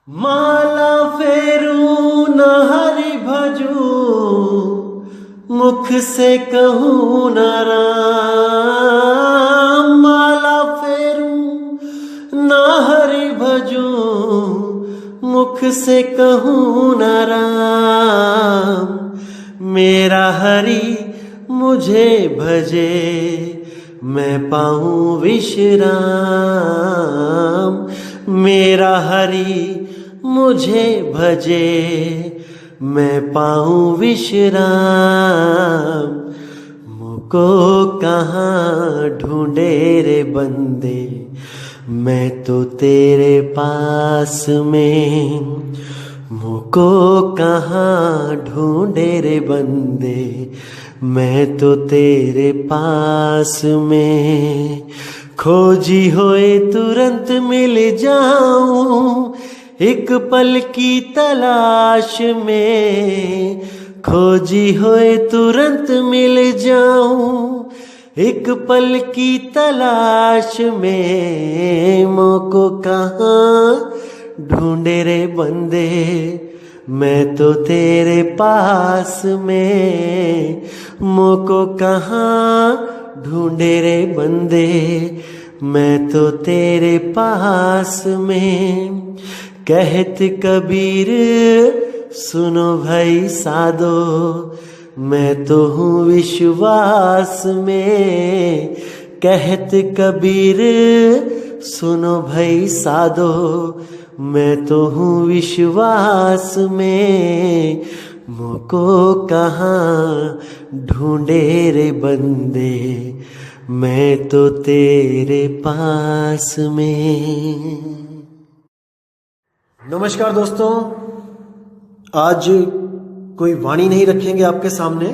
माला फेरू न हरि भजू, मुख से कहूँ न राम। माला फेरू न हरि भजू, मुख से कहूँ न राम। मेरा हरि मुझे भजे, मैं पाऊँ विश्राम। मेरा हरि मुझे भजे, मैं पाऊँ विश्राम। मुझको कहाँ ढूंढे रे बंदे, मैं तो तेरे पास में। मुझको कहाँ ढूंढे रे बंदे, मैं तो तेरे पास में। खोजी होए तुरंत मिल जाऊं, एक पल की तलाश में। खोजी होए तुरंत मिल जाऊं, एक पल की तलाश में। मोको कहाँ ढूंढे रे बंदे, मैं तो तेरे पास में। मोको कहाँ ढूंढे रे बंदे, मैं तो तेरे पास में। कहत कबीर सुनो भाई साधो, मैं तो हूँ विश्वास में। कहत कबीर सुनो भाई साधो, मैं तो हूँ विश्वास में। मुझको कहाँ ढूंढे रे बंदे, मैं तो तेरे पास में। नमस्कार दोस्तों, आज कोई वाणी नहीं रखेंगे आपके सामने।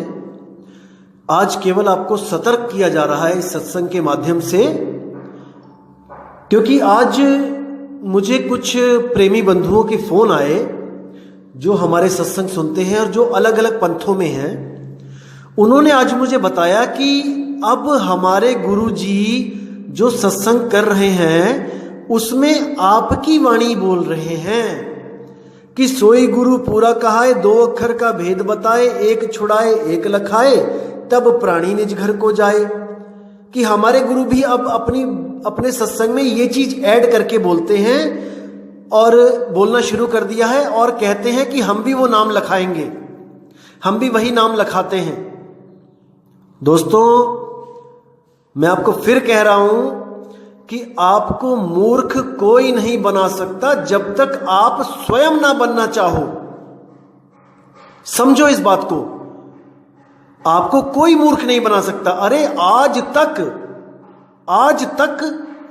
आज केवल आपको सतर्क किया जा रहा है इस सत्संग के माध्यम से, क्योंकि आज मुझे कुछ प्रेमी बंधुओं के फोन आए जो हमारे सत्संग सुनते हैं और जो अलग अलग पंथों में हैं। उन्होंने आज मुझे बताया कि अब हमारे गुरुजी जो सत्संग कर रहे हैं उसमें आपकी वाणी बोल रहे हैं कि सोई गुरु पूरा कहाए, दो अक्षर का भेद बताए, एक छुड़ाए एक लखाए, तब प्राणी निज घर को जाए। कि हमारे गुरु भी अब अपने सत्संग में ये चीज ऐड करके बोलते हैं और बोलना शुरू कर दिया है, और कहते हैं कि हम भी वो नाम लखाएंगे, हम भी वही नाम लखाते हैं। दोस्तों, मैं आपको फिर कह रहा हूं कि आपको मूर्ख कोई नहीं बना सकता जब तक आप स्वयं ना बनना चाहो। समझो इस बात को, आपको कोई मूर्ख नहीं बना सकता। अरे आज तक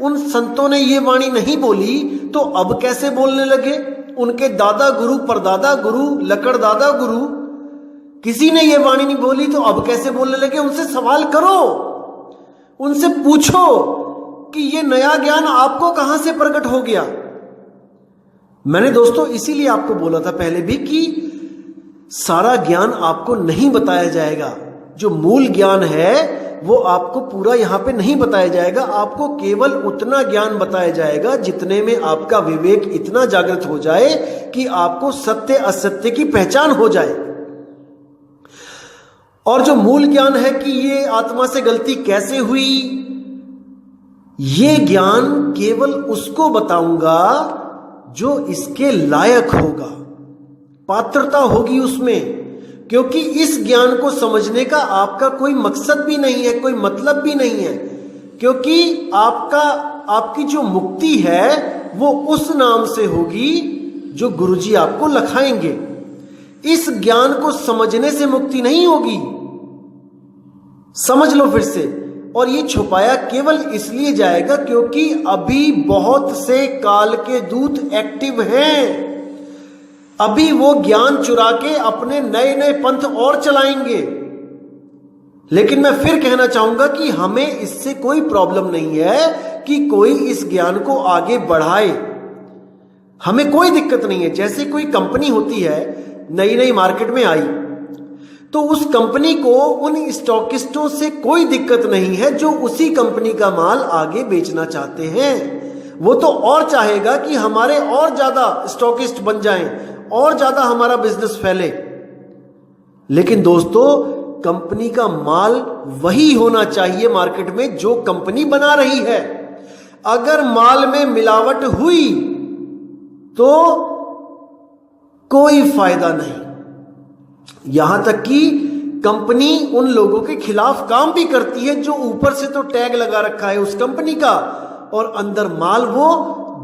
उन संतों ने ये वाणी नहीं बोली तो अब कैसे बोलने लगे? उनके दादा गुरु, परदादा गुरु, लकड़ दादा गुरु, किसी ने ये वाणी नहीं बोली तो अब कैसे बोलने लगे? उनसे सवाल करो, उनसे पूछो कि ये नया ज्ञान आपको कहां से प्रकट हो गया। मैंने दोस्तों इसीलिए आपको बोला था पहले भी कि सारा ज्ञान आपको नहीं बताया जाएगा। जो मूल ज्ञान है वो आपको पूरा यहां पे नहीं बताया जाएगा। आपको केवल उतना ज्ञान बताया जाएगा जितने में आपका विवेक इतना जागृत हो जाए कि आपको सत्य असत्य की पहचान हो जाए। और जो मूल ज्ञान है कि ये आत्मा से गलती कैसे हुई, ये ज्ञान केवल उसको बताऊंगा जो इसके लायक होगा, पात्रता होगी उसमें। क्योंकि इस ज्ञान को समझने का आपका कोई मकसद भी नहीं है, कोई मतलब भी नहीं है। क्योंकि आपकी जो मुक्ति है वो उस नाम से होगी जो गुरुजी आपको लखाएंगे। इस ज्ञान को समझने से मुक्ति नहीं होगी, समझ लो फिर से। और ये छुपाया केवल इसलिए जाएगा क्योंकि अभी बहुत से काल के दूत एक्टिव हैं। अभी वो ज्ञान चुरा के अपने नए नए पंथ और चलाएंगे। लेकिन मैं फिर कहना चाहूंगा कि हमें इससे कोई प्रॉब्लम नहीं है कि कोई इस ज्ञान को आगे बढ़ाए, हमें कोई दिक्कत नहीं है। जैसे कोई कंपनी होती है, नई नई मार्केट में आई, तो उस कंपनी को उन स्टॉकिस्टों से कोई दिक्कत नहीं है जो उसी कंपनी का माल आगे बेचना चाहते हैं। वो तो और चाहेगा कि हमारे और ज्यादा स्टॉकिस्ट बन जाएं, और ज्यादा हमारा बिजनेस फैले। लेकिन दोस्तों, कंपनी का माल वही होना चाहिए मार्केट में जो कंपनी बना रही है। अगर माल में मिलावट हुई तो कोई फायदा नहीं। यहां तक कि कंपनी उन लोगों के खिलाफ काम भी करती है जो ऊपर से तो टैग लगा रखा है उस कंपनी का, और अंदर माल वो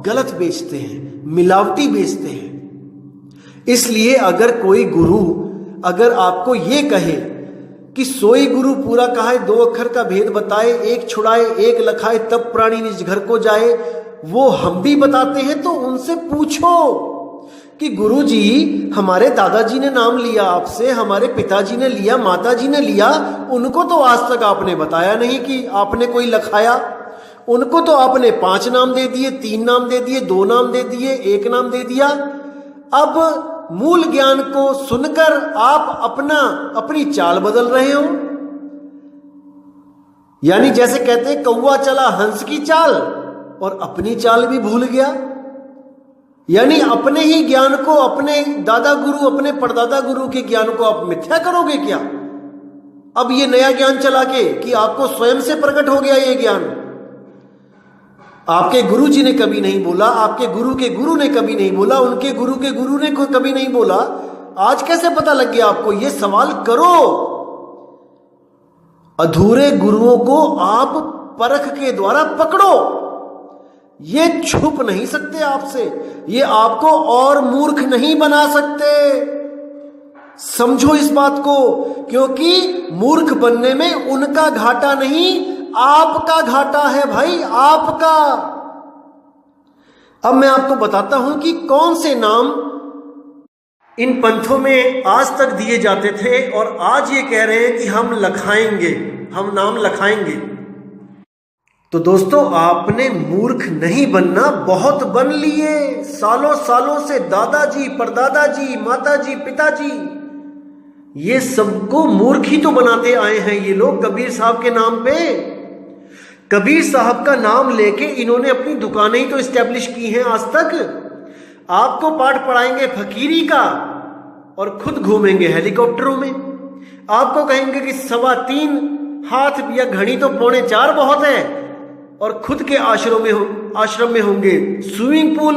गलत बेचते हैं, मिलावटी बेचते हैं। इसलिए अगर कोई गुरु अगर आपको ये कहे कि सोई गुरु पूरा कहा है, 2 अक्षर का भेद बताए, एक छुड़ाए एक लखाए, तब प्राणी निज घर को जाए, वो हम भी बताते हैं, तो उनसे पूछो कि गुरु जी, हमारे दादाजी ने नाम लिया आपसे, हमारे पिताजी ने लिया, माताजी ने लिया, उनको तो आज तक आपने बताया नहीं कि आपने कोई लखाया। उनको तो आपने 5 नाम दे दिए, 3 नाम दे दिए, 2 नाम दे दिए, 1 नाम दे दिया। अब मूल ज्ञान को सुनकर आप अपनी चाल बदल रहे हो। यानी जैसे कहते हैं कौवा चला हंस की चाल, और अपनी चाल भी भूल गया। यानी अपने ही ज्ञान को, अपने दादा गुरु, अपने परदादा गुरु के ज्ञान को आप मिथ्या करोगे क्या? अब ये नया ज्ञान चला के कि आपको स्वयं से प्रकट हो गया ये ज्ञान। आपके गुरु जी ने कभी नहीं बोला, आपके गुरु के गुरु ने कभी नहीं बोला, उनके गुरु के गुरु ने कभी नहीं बोला, आज कैसे पता लग गया आपको? ये सवाल करो। अधूरे गुरुओं को आप परख के द्वारा पकड़ो। ये छुप नहीं सकते आपसे, ये आपको और मूर्ख नहीं बना सकते। समझो इस बात को, क्योंकि मूर्ख बनने में उनका घाटा नहीं, आपका घाटा है भाई, आपका। अब मैं आपको बताता हूं कि कौन से नाम इन पंथों में आज तक दिए जाते थे और आज ये कह रहे हैं कि हम लखाएंगे, हम नाम लखाएंगे। तो दोस्तों, आपने मूर्ख नहीं बनना, बहुत बन लिए सालों सालों से। दादाजी, परदादाजी, माताजी, पिताजी, ये सबको मूर्ख ही तो बनाते आए हैं ये लोग कबीर साहब के नाम पे। कबीर साहब का नाम लेके इन्होंने अपनी दुकानें ही तो इस्टेब्लिश की हैं आज तक। आपको पाठ पढ़ाएंगे फकीरी का और खुद घूमेंगे हेलीकॉप्टरों में। आपको कहेंगे कि 3.25 हाथ या घड़ी तो 4.25 बहुत है, और खुद के आश्रम में होंगे स्विमिंग पूल,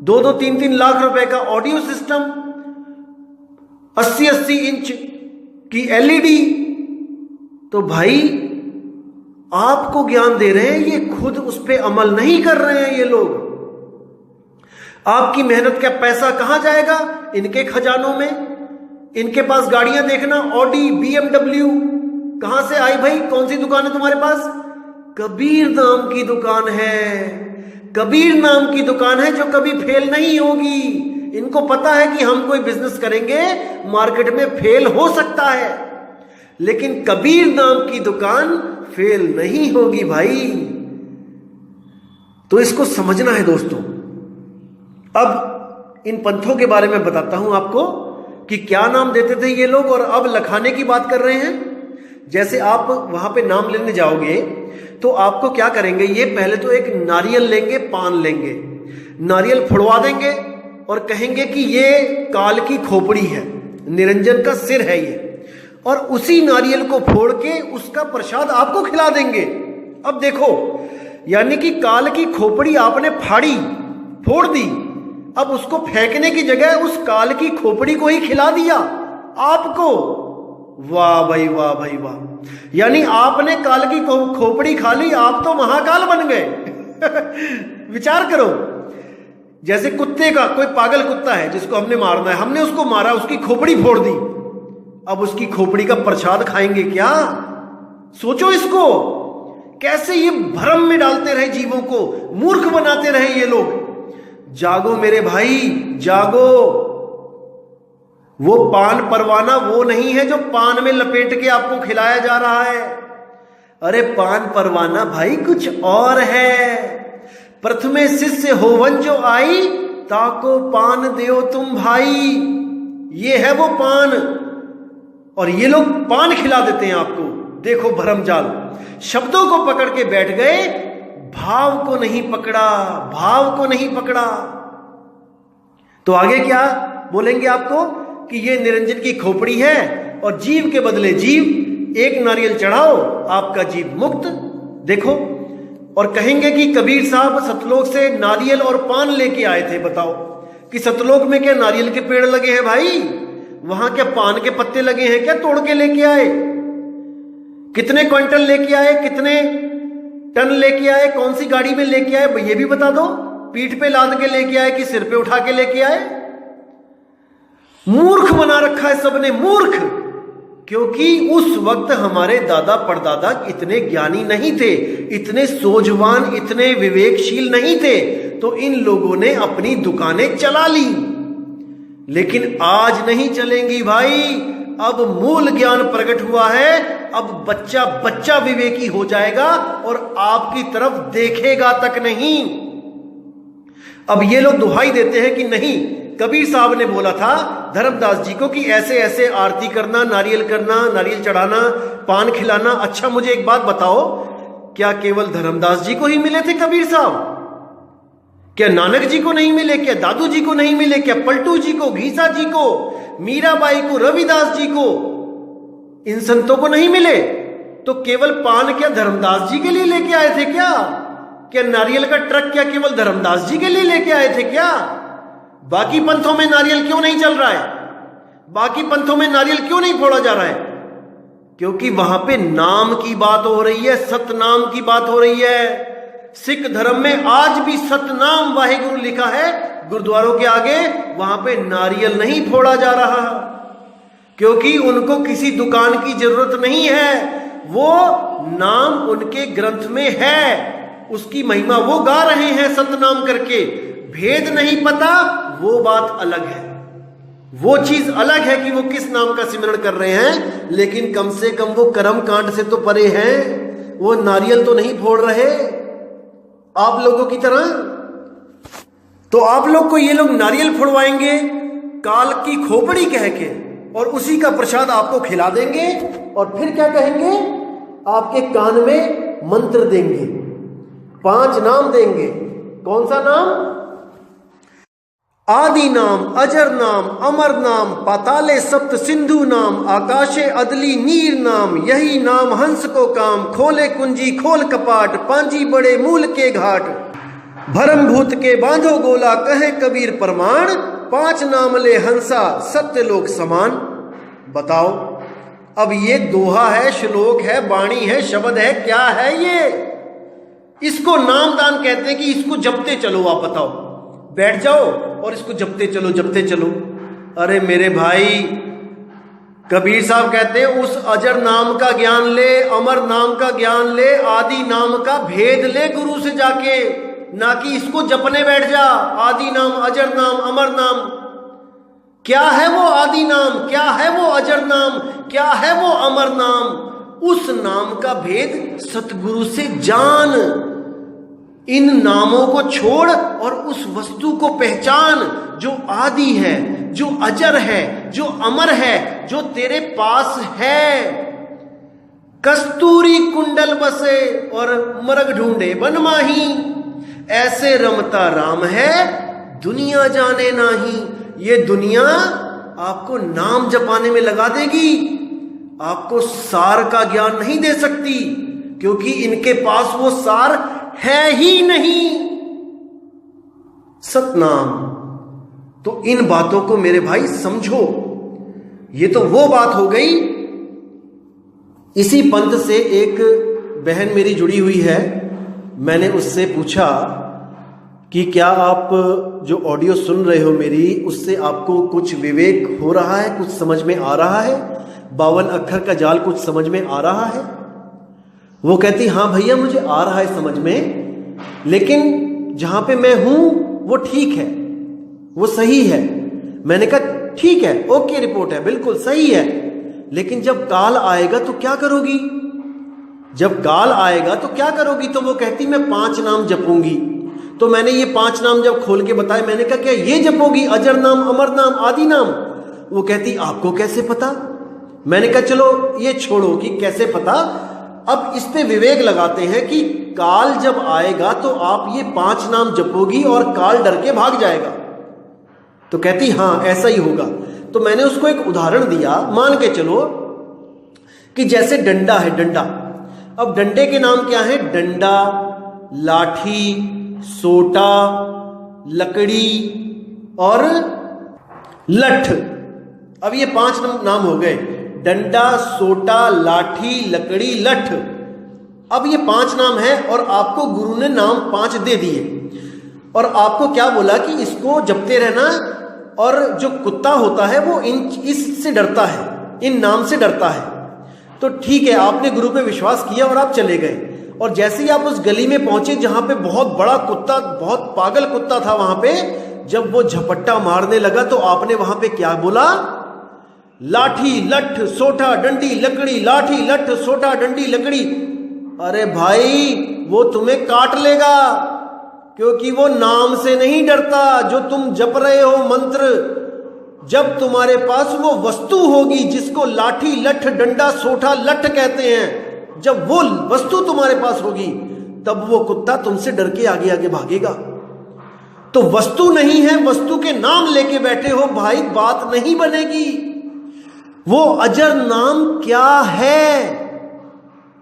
2-2, 3-3 लाख रुपए का ऑडियो सिस्टम, 80-80 इंच की एलईडी। तो भाई, आपको ज्ञान दे रहे हैं, ये खुद उस पर अमल नहीं कर रहे हैं ये लोग। आपकी मेहनत का पैसा कहां जाएगा? इनके खजानों में। इनके पास गाड़ियां देखना, ऑडी, BMW, कहां से आई भाई? कौन सी दुकान है तुम्हारे पास? कबीर नाम की दुकान है। कबीर नाम की दुकान है जो कभी फेल नहीं होगी। इनको पता है कि हम कोई बिजनेस करेंगे, मार्केट में फेल हो सकता है, लेकिन कबीर नाम की दुकान फेल नहीं होगी भाई। तो इसको समझना है दोस्तों। अब इन पंथों के बारे में बताता हूं आपको कि क्या नाम देते थे ये लोग और अब लखाने की बात कर रहे हैं। जैसे आप वहां पे नाम लेने जाओगे तो आपको क्या करेंगे? ये पहले तो एक नारियल लेंगे, पान लेंगे, नारियल फुड़वा देंगे और कहेंगे कि ये काल की खोपड़ी है, निरंजन का सिर है ये, और उसी नारियल को फोड़ के उसका प्रसाद आपको खिला देंगे। अब देखो, यानी कि काल की खोपड़ी आपने फोड़ दी, अब उसको फेंकने की जगह उस काल की खोपड़ी को ही खिला दिया आपको। वाह भाई वाह भाई वाह! यानी आपने काल की खोपड़ी खा ली, आप तो महाकाल बन गए। विचार करो, जैसे कुत्ते का, कोई पागल कुत्ता है जिसको हमने मारना है, हमने उसको मारा, उसकी खोपड़ी फोड़ दी, अब उसकी खोपड़ी का प्रसाद खाएंगे क्या? सोचो इसको, कैसे ये भ्रम में डालते रहे जीवों को, मूर्ख बनाते रहे ये लोग। जागो मेरे भाई, जागो। वो पान परवाना वो नहीं है जो पान में लपेट के आपको खिलाया जा रहा है। अरे पान परवाना भाई कुछ और है। प्रथमे शिष्य होवन जो आई, ताको पान देओ तुम भाई। ये है वो पान, और ये लोग पान खिला देते हैं आपको। देखो भरमजाल, शब्दों को पकड़ के बैठ गए, भाव को नहीं पकड़ा, भाव को नहीं पकड़ा। तो आगे क्या बोलेंगे आपको कि ये निरंजन की खोपड़ी है और जीव के बदले जीव, एक नारियल चढ़ाओ आपका जीव मुक्त। देखो, और कहेंगे कि कबीर साहब सतलोक से नारियल और पान लेके आए थे। बताओ कि सतलोक में क्या नारियल के पेड़ लगे हैं भाई? वहां क्या पान के पत्ते लगे हैं क्या? तोड़ के लेके आए। कितने क्विंटल लेके आए, कितने टन लेके आए, कौन सी गाड़ी में लेके आए, ये भी बता दो। पीठ पे लाद के लेके आए कि सिर पे उठा के लेके आए? मूर्ख बना रखा है सबने, मूर्ख। क्योंकि उस वक्त हमारे दादा परदादा इतने ज्ञानी नहीं थे, इतने सोजवान, इतने विवेकशील नहीं थे, तो इन लोगों ने अपनी दुकानें चला ली। लेकिन आज नहीं चलेंगी भाई। अब मूल ज्ञान प्रकट हुआ है। अब बच्चा बच्चा विवेकी हो जाएगा और आपकी तरफ देखेगा तक नहीं। अब ये लोग दुहाई देते हैं कि नहीं, कबीर साहब ने बोला था धर्मदास जी को कि ऐसे ऐसे आरती करना, नारियल करना, नारियल चढ़ाना, पान खिलाना। अच्छा मुझे एक बात बताओ, क्या केवल धर्मदास जी को ही मिले थे कबीर साहब? क्या नानक जी को नहीं मिले? क्या दादू जी को नहीं मिले? क्या पलटू जी को, घीसा जी को, मीराबाई को, रविदास जी को, इन संतों को नहीं मिले? तो केवल पान क्या धर्मदास जी के लिए लेके आए थे क्या? क्या नारियल का ट्रक क्या केवल धर्मदास जी के लिए लेके आए थे क्या? बाकी पंथों में नारियल क्यों नहीं चल रहा है? बाकी पंथों में नारियल क्यों नहीं फोड़ा जा रहा है? क्योंकि वहां पे नाम की बात हो रही है, सतनाम की बात हो रही है। सिख धर्म में आज भी सतनाम वाहिगुरु लिखा है गुरुद्वारों के आगे, वहां पे नारियल नहीं फोड़ा जा रहा, क्योंकि उनको किसी दुकान की जरूरत नहीं है। वो नाम उनके ग्रंथ में है, उसकी महिमा वो गा रहे हैं सतनाम करके। भेद नहीं पता, वो बात अलग है, वो चीज अलग है कि वो किस नाम का सिमरण कर रहे हैं, लेकिन कम से कम वो कर्म कांड से तो परे हैं। वो नारियल तो नहीं फोड़ रहे आप लोगों की तरह। तो आप लोग को ये लोग नारियल फोड़वाएंगे काल की खोपड़ी कह के, और उसी का प्रसाद आपको खिला देंगे, और फिर क्या कहेंगे? आपके कान में मंत्र देंगे, 5 नाम देंगे। कौन सा नाम? आदि नाम, अजर नाम, अमर नाम, पाताले सप्त सिंधु नाम, आकाशे अदली नीर नाम, यही नाम हंस को काम, खोले कुंजी खोल कपाट, पांजी बड़े मूल के घाट, भरम भूत के बांधो गोला, कहे कबीर प्रमाण, 5 नाम ले हंसा सत्य लोक समान। बताओ, अब ये दोहा है, श्लोक है, वाणी है, शब्द है, क्या है ये? इसको नामदान कहते हैं कि इसको जपते चलो। आप बताओ, बैठ जाओ और इसको जपते चलो, जपते चलो। अरे मेरे भाई, कबीर साहब कहते हैं उस अजर नाम का ज्ञान ले, अमर नाम का ज्ञान ले, आदि नाम का भेद ले गुरु से जाके, ना कि इसको जपने बैठ जा। आदि नाम, अजर नाम, अमर नाम, क्या है वो आदि नाम, क्या है वो अजर नाम, क्या है वो अमर नाम? उस नाम का भेद सतगुरु से जान। इन नामों को छोड़ और उस वस्तु को पहचान जो आदि है, जो अजर है, जो अमर है, जो तेरे पास है। कस्तूरी कुंडल बसे और मरग ढूंढे बनमाही, ऐसे रमता राम है दुनिया जाने नाही। ये दुनिया आपको नाम जपाने में लगा देगी, आपको सार का ज्ञान नहीं दे सकती, क्योंकि इनके पास वो सार है ही नहीं, सतनाम। तो इन बातों को मेरे भाई समझो। ये तो वो बात हो गई। इसी पंथ से एक बहन मेरी जुड़ी हुई है। मैंने उससे पूछा कि क्या आप जो ऑडियो सुन रहे हो मेरी, उससे आपको कुछ विवेक हो रहा है, कुछ समझ में आ रहा है, 52 अक्षर का जाल कुछ समझ में आ रहा है? वो कहती हाँ भैया मुझे आ रहा है समझ में, लेकिन जहां पे मैं हूं वो ठीक है, वो सही है। मैंने कहा ठीक है, ओके रिपोर्ट है, बिल्कुल सही है, लेकिन जब काल आएगा तो क्या करोगी? जब काल आएगा तो क्या करोगी? तो वो कहती मैं 5 नाम जपूंगी। तो मैंने ये 5 नाम जब खोल के बताए, मैंने कहा क्या ये जपोगी? अजर नाम, अमर नाम, आदि नाम? वो कहती आपको कैसे पता? मैंने कहा चलो ये छोड़ो कि कैसे पता, अब इस पे विवेक लगाते हैं कि काल जब आएगा तो आप ये 5 नाम जपोगी और काल डर के भाग जाएगा। तो कहती हाँ ऐसा ही होगा। तो मैंने उसको एक उदाहरण दिया, मान के चलो कि जैसे डंडा है, डंडा। अब डंडे के नाम क्या है? डंडा, लाठी, सोटा, लकड़ी और लठ। अब ये 5 नाम हो गए, डंडा, सोटा, लाठी, लकड़ी, लठ। अब ये 5 नाम है और आपको गुरु ने नाम 5 दे दिए और आपको क्या बोला कि इसको जपते रहना। और जो कुत्ता होता है वो इससे डरता है, इन नाम से डरता है। तो ठीक है, आपने गुरु पे विश्वास किया और आप चले गए। और जैसे ही आप उस गली में पहुंचे जहां पे बहुत बड़ा कुत्ता, बहुत पागल कुत्ता था, वहां पे जब वो झपट्टा मारने लगा तो आपने वहां पे क्या बोला? लाठी, लठ, सोटा, डंडी, लकड़ी, लाठी, लठ, सोटा, डंडी, लकड़ी। अरे भाई, वो तुम्हें काट लेगा, क्योंकि वो नाम से नहीं डरता जो तुम जप रहे हो मंत्र। जब तुम्हारे पास वो वस्तु होगी जिसको लाठी, लठ, डंडा, सोटा, लठ कहते हैं, जब वो वस्तु तुम्हारे पास होगी तब वो कुत्ता तुमसे डर के आगे आगे भागेगा। तो वस्तु नहीं है, वस्तु के नाम लेके बैठे हो भाई, बात नहीं बनेगी। वो अजर नाम क्या है?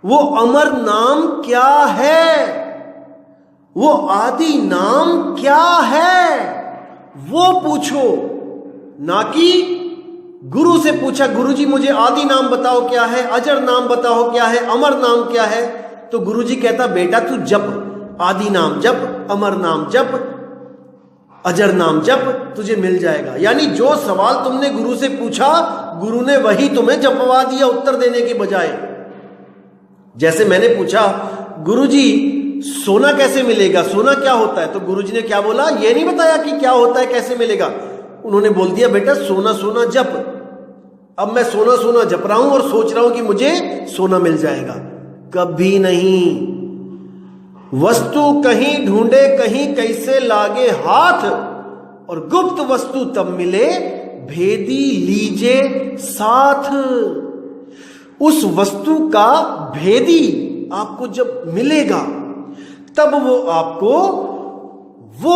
वो अमर नाम क्या है? वो आदि नाम क्या है? वो पूछो, ना कि गुरु से पूछा, गुरु जी मुझे आदि नाम बताओ क्या है, अजर नाम बताओ क्या है, अमर नाम क्या है। तो गुरु जी कहता बेटा तू जप, आदि नाम जप, अमर नाम जप, अजर नाम जप, तुझे मिल जाएगा। यानी जो सवाल तुमने गुरु से पूछा, गुरु ने वही तुम्हें जपवा दिया उत्तर देने के बजाय। जैसे मैंने पूछा, गुरु जी सोना कैसे मिलेगा, सोना क्या होता है? तो गुरु जी ने क्या बोला? ये नहीं बताया कि क्या होता है, कैसे मिलेगा। उन्होंने बोल दिया बेटा सोना सोना जप। अब मैं सोना सोना जप रहा हूं और सोच रहा हूं कि मुझे सोना मिल जाएगा। कभी नहीं। वस्तु कहीं ढूंढे कहीं कैसे लागे हाथ, और गुप्त वस्तु तब मिले भेदी लीजे साथ। उस वस्तु का भेदी आपको जब मिलेगा तब वो आपको वो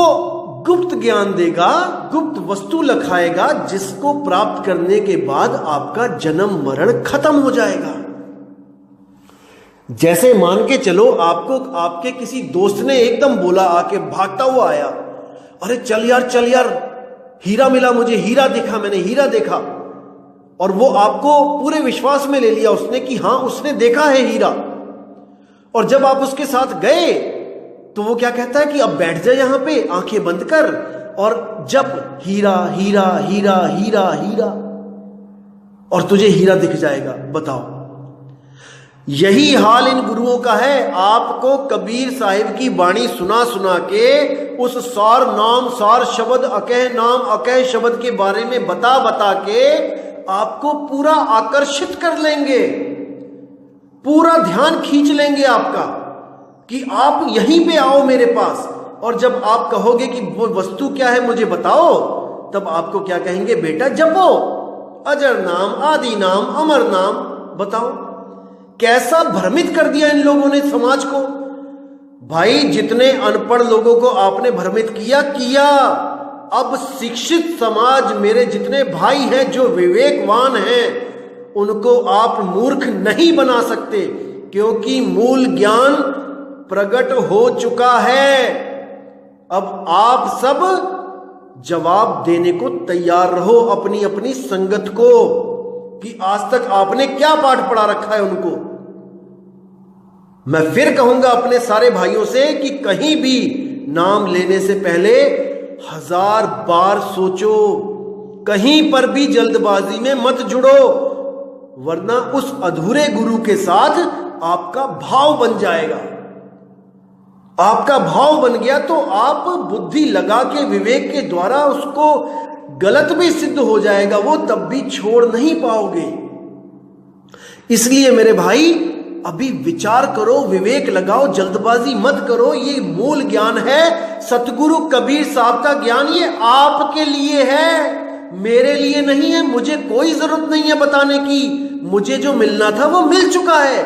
गुप्त ज्ञान देगा, गुप्त वस्तु लखाएगा, जिसको प्राप्त करने के बाद आपका जन्म मरण खत्म हो जाएगा। जैसे मान के चलो आपको आपके किसी दोस्त ने एकदम बोला, आके भागता हुआ आया, अरे चल यार हीरा मिला मुझे, हीरा देखा मैंने, हीरा देखा। और वो आपको पूरे विश्वास में ले लिया उसने कि हाँ उसने देखा है हीरा। और जब आप उसके साथ गए तो वो क्या कहता है कि अब बैठ जाए यहां पे, आंखें बंद कर और जब हीरा हीरा हीरा हीरा हीरा, और तुझे हीरा दिख जाएगा। बताओ, यही हाल इन गुरुओं का है। आपको कबीर साहिब की वाणी सुना सुना के उस सार नाम, सार शब्द, अकह नाम, अकह शब्द के बारे में बता बता के आपको पूरा आकर्षित कर लेंगे, पूरा ध्यान खींच लेंगे आपका कि आप यहीं पे आओ मेरे पास। और जब आप कहोगे कि वो वस्तु क्या है मुझे बताओ, तब आपको क्या कहेंगे? बेटा जपो, अजर नाम, आदि नाम, अमर नाम बताओ। कैसा भ्रमित कर दिया इन लोगों ने समाज को। भाई जितने अनपढ़ लोगों को आपने भ्रमित किया। अब शिक्षित समाज, मेरे जितने भाई हैं जो विवेकवान हैं, उनको आप मूर्ख नहीं बना सकते, क्योंकि मूल ज्ञान प्रकट हो चुका है। अब आप सब जवाब देने को तैयार रहो अपनी अपनी संगत को कि आज तक आपने क्या पाठ पढ़ा रखा है उनको। मैं फिर कहूंगा अपने सारे भाइयों से कि कहीं भी नाम लेने से पहले 1000 बार सोचो, कहीं पर भी जल्दबाजी में मत जुड़ो, वरना उस अधूरे गुरु के साथ आपका भाव बन जाएगा। आपका भाव बन गया तो आप बुद्धि लगा के विवेक के द्वारा उसको गलत भी सिद्ध हो जाएगा, वो तब भी छोड़ नहीं पाओगे। इसलिए मेरे भाई अभी विचार करो, विवेक लगाओ, जल्दबाजी मत करो। ये मूल ज्ञान है सतगुरु कबीर साहब का ज्ञान, ये आपके लिए है, मेरे लिए नहीं है। मुझे कोई जरूरत नहीं है बताने की, मुझे जो मिलना था वो मिल चुका है।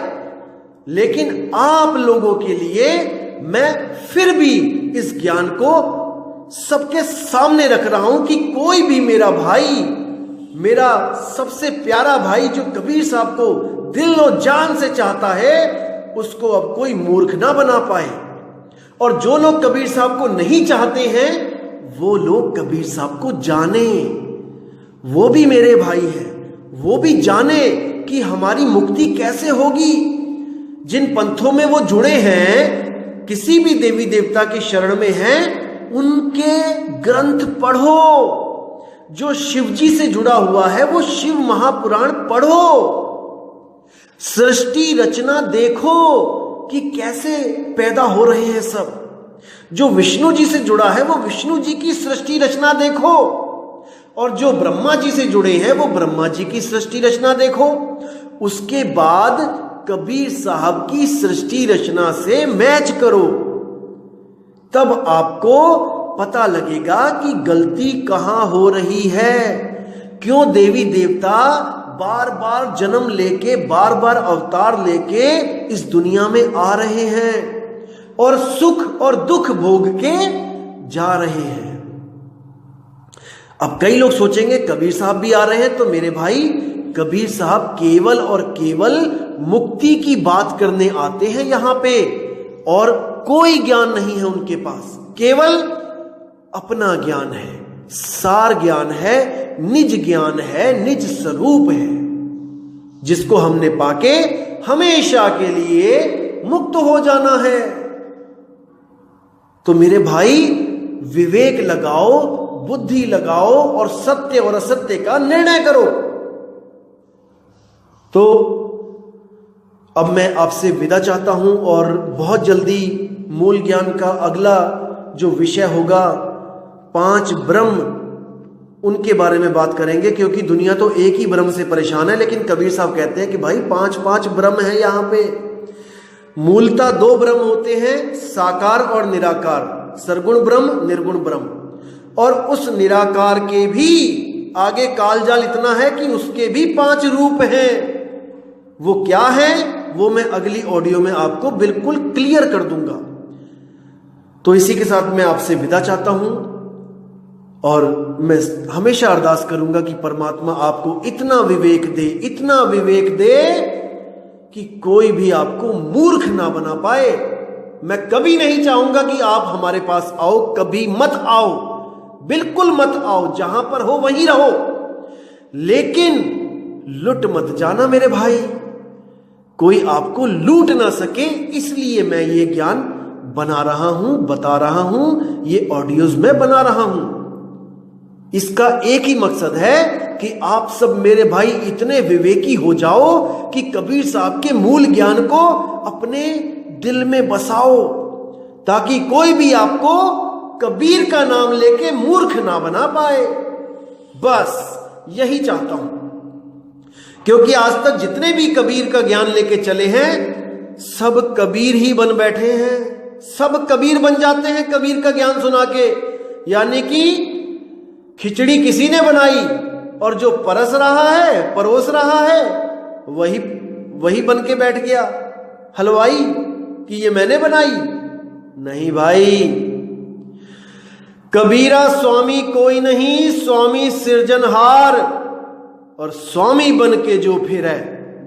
लेकिन आप लोगों के लिए मैं फिर भी इस ज्ञान को सबके सामने रख रहा हूं कि कोई भी मेरा भाई, मेरा सबसे प्यारा भाई जो कबीर साहब को दिल और जान से चाहता है, उसको अब कोई मूर्ख ना बना पाए। और जो लोग कबीर साहब को नहीं चाहते हैं, वो लोग कबीर साहब को जाने, वो भी मेरे भाई हैं, वो भी जाने कि हमारी मुक्ति कैसे होगी। जिन पंथों में वो जुड़े हैं, किसी भी देवी देवता की शरण में हैं, उनके ग्रंथ पढ़ो। जो शिव जी से जुड़ा हुआ है वो शिव महापुराण पढ़ो, सृष्टि रचना देखो कि कैसे पैदा हो रहे हैं सब। जो विष्णु जी से जुड़ा है वो विष्णु जी की सृष्टि रचना देखो, और जो ब्रह्मा जी से जुड़े हैं वो ब्रह्मा जी की सृष्टि रचना देखो। उसके बाद कबीर साहब की सृष्टि रचना से मैच करो, तब आपको पता लगेगा कि गलती कहां हो रही है, क्यों देवी देवता बार बार जन्म लेके, बार बार अवतार लेके इस दुनिया में आ रहे हैं और सुख और दुख भोग के जा रहे हैं। अब कई लोग सोचेंगे कबीर साहब भी आ रहे हैं, तो मेरे भाई कबीर साहब केवल और केवल मुक्ति की बात करने आते हैं यहां पे, और कोई ज्ञान नहीं है उनके पास, केवल अपना ज्ञान है, सार ज्ञान है, निज ज्ञान है, निज स्वरूप है, जिसको हमने पाके हमेशा के लिए मुक्त हो जाना है। तो मेरे भाई विवेक लगाओ, बुद्धि लगाओ और सत्य और असत्य का निर्णय करो। तो अब मैं आपसे विदा चाहता हूं, और बहुत जल्दी मूल ज्ञान का अगला जो विषय होगा 5 ब्रह्म, उनके बारे में बात करेंगे, क्योंकि दुनिया तो एक ही ब्रह्म से परेशान है, लेकिन कबीर साहब कहते हैं कि भाई 5 ब्रह्म है यहां पे। मूलतः 2 ब्रह्म होते हैं, साकार और निराकार, सरगुण ब्रह्म, निर्गुण ब्रह्म। और उस निराकार के भी आगे कालजाल इतना है कि उसके भी 5 रूप हैं। वो क्या है, वो मैं अगली ऑडियो में आपको बिल्कुल क्लियर कर दूंगा। तो इसी के साथ मैं आपसे विदा चाहता हूं, और मैं हमेशा अरदास करूंगा कि परमात्मा आपको इतना विवेक दे, इतना विवेक दे कि कोई भी आपको मूर्ख ना बना पाए। मैं कभी नहीं चाहूंगा कि आप हमारे पास आओ, कभी मत आओ, बिल्कुल मत आओ, जहां पर हो वहीं रहो, लेकिन लुट मत जाना मेरे भाई, कोई आपको लूट ना सके। इसलिए मैं ये ज्ञान बना रहा हूं, बता रहा हूं, ये ऑडियोज में बना रहा हूं। इसका एक ही मकसद है कि आप सब मेरे भाई इतने विवेकी हो जाओ कि कबीर साहब के मूल ज्ञान को अपने दिल में बसाओ, ताकि कोई भी आपको कबीर का नाम लेके मूर्ख ना बना पाए। बस यही चाहता हूं, क्योंकि आज तक जितने भी कबीर का ज्ञान लेके चले हैं, सब कबीर ही बन बैठे हैं, सब कबीर बन जाते हैं कबीर का ज्ञान सुना के। यानी कि खिचड़ी किसी ने बनाई, और जो परस रहा है, परोस रहा है, वही बन के बैठ गया हलवाई कि ये मैंने बनाई। नहीं भाई, कबीरा स्वामी कोई नहीं, स्वामी सिरजनहार, और स्वामी बन के जो फिरे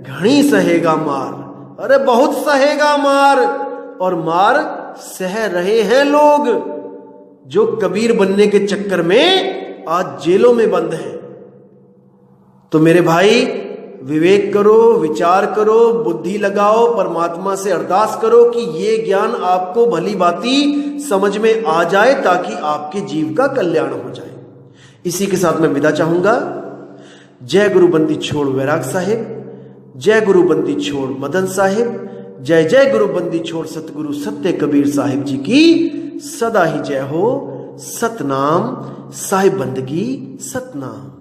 घणी सहेगा मार। अरे बहुत सहेगा मार, और मार सह रहे हैं लोग जो कबीर बनने के चक्कर में आज जेलों में बंद हैं। तो मेरे भाई विवेक करो, विचार करो, बुद्धि लगाओ, परमात्मा से अरदास करो कि ये ज्ञान आपको भली भांति समझ में आ जाए, ताकि आपके जीव का कल्याण हो जाए। इसी के साथ मैं विदा चाहूंगा। जय गुरु बंदी छोड़ वैराग साहिब, जय गुरु बंदी छोड़ मदन साहिब, जय जय गुरु बंदी छोड़ सतगुरु सत्य कबीर साहिब जी की सदा ही जय हो। सतनाम, साहिब बंदगी, सतनाम।